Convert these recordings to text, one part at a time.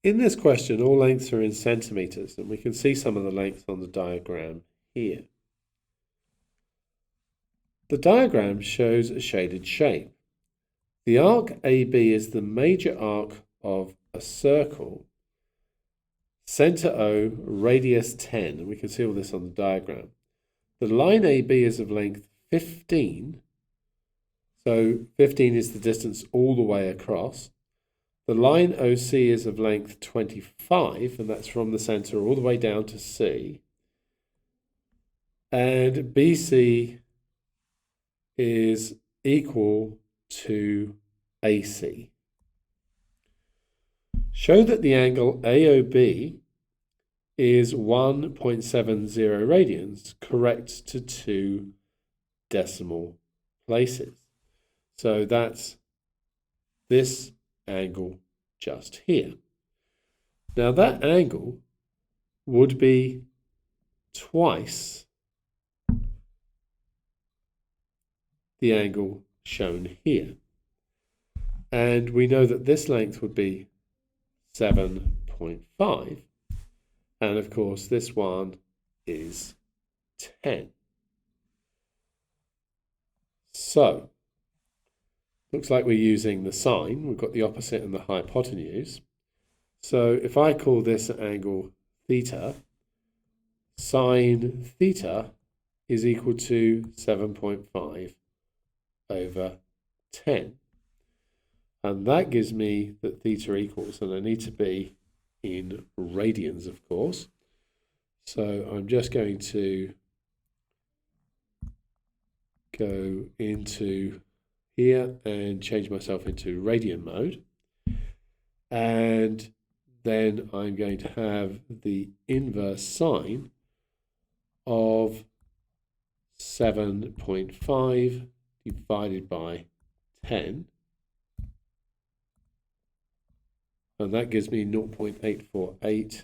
In this question, all lengths are in centimetres, and we can see some of the lengths on the diagram here. The diagram shows a shaded shape. The arc AB is the major arc of a circle, centre O, radius 10, and we can see all this on the diagram. The line AB is of length 15, so 15 is the distance all the way across. The line OC is of length 25, and that's from the centre all the way down to C. And BC is equal to AC. Show that the angle AOB is 1.70 radians, correct to 2 decimal places. So that's this angle just here. Now that angle would be twice the angle shown here. And we know that this length would be 7.5. And of course, this one is 10. So, looks like we're using the sine. We've got the opposite and the hypotenuse. So if I call this angle theta, sine theta is equal to 7.5 over 10. And that gives me that theta equals, and I need to be in radians, of course. So I'm just going to go into here and change myself into radian mode. And then I'm going to have the inverse sine of 7.5 divided by 10. And that gives me 0.848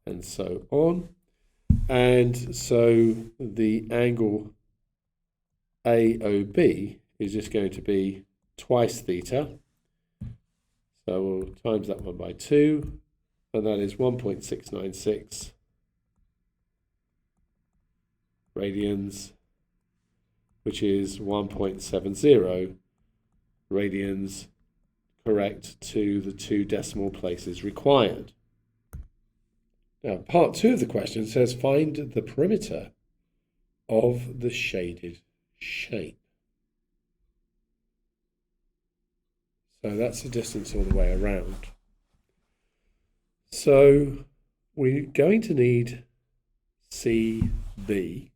and so on. And so the angle AOB is just going to be twice theta. So we'll times that one by 2, and that is 1.696 radians, which is 1.70 radians, correct to the 2 decimal places required. Now, part 2 of the question says find the perimeter of the shaded shape. So that's the distance all the way around. So we're going to need CB,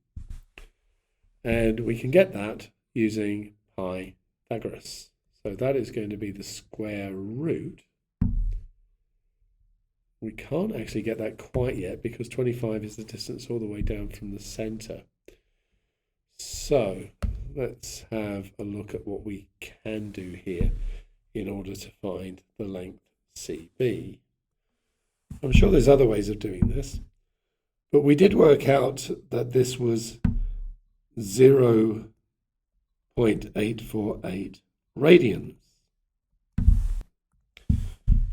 and we can get that using Pythagoras. So that is going to be the square root. We can't actually get that quite yet because 25 is the distance all the way down from the center. So let's have a look at what we can do here in order to find the length CB. I'm sure there's other ways of doing this, but we did work out that this was 0.848 radians.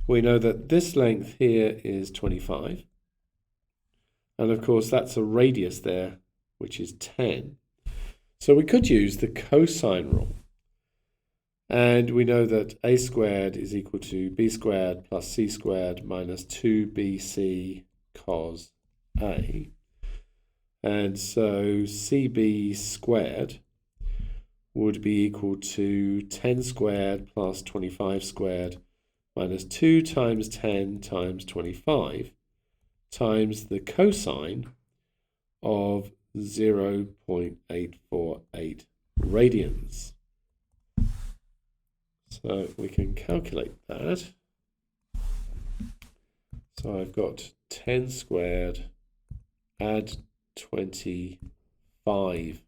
We know that this length here is 25. And of course, that's a radius there, which is 10. So we could use the cosine rule. And we know that a squared is equal to b squared plus c squared minus 2bc cos a. And so cb squared would be equal to 10 squared plus 25 squared minus 2 times 10 times 25 times the cosine of 0.848 radians. So we can calculate that. So I've got 10 squared, add 25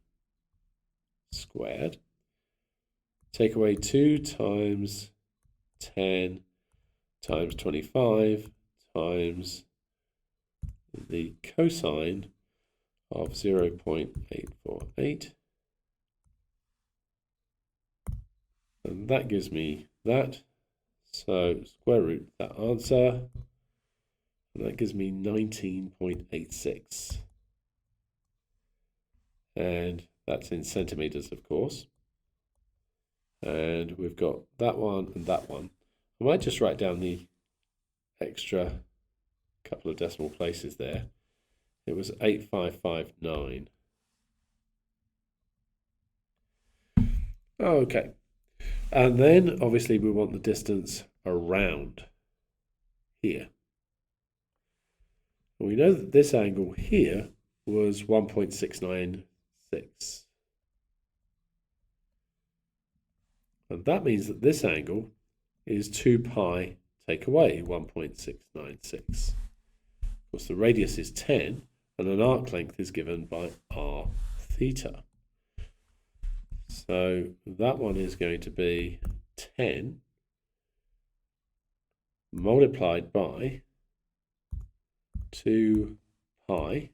squared, take away 2 times 10 times 25 times the cosine of 0.848. And that gives me that. So square root that answer, and that gives me 19.86. And that's in centimeters, of course. And we've got that one and that one. I might just write down the extra couple of decimal places there. It was 8559. Okay. And then obviously we want the distance around here. And we know that this angle here was 1.696. And that means that this angle is 2 pi take away 1.696. Of course, the radius is 10, and an arc length is given by r theta. So that one is going to be 10 multiplied by 2 pi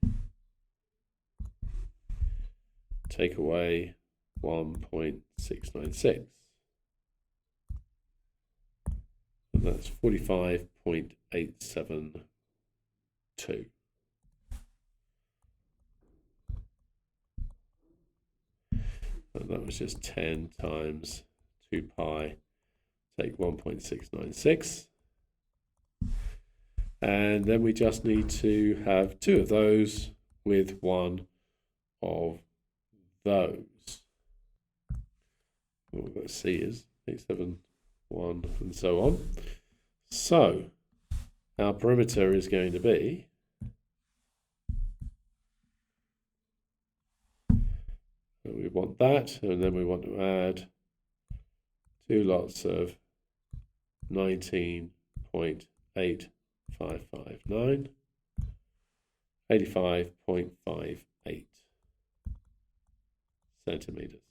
take away 1.696. And that's 45.872. And that was just 10 times 2 pi take 1.696. And then we just need to have two of those with one of those. What we've got C is 871 and so on. So our perimeter is going to be we want that, and then we want to add two lots of 19.8559, 85.58 centimeters.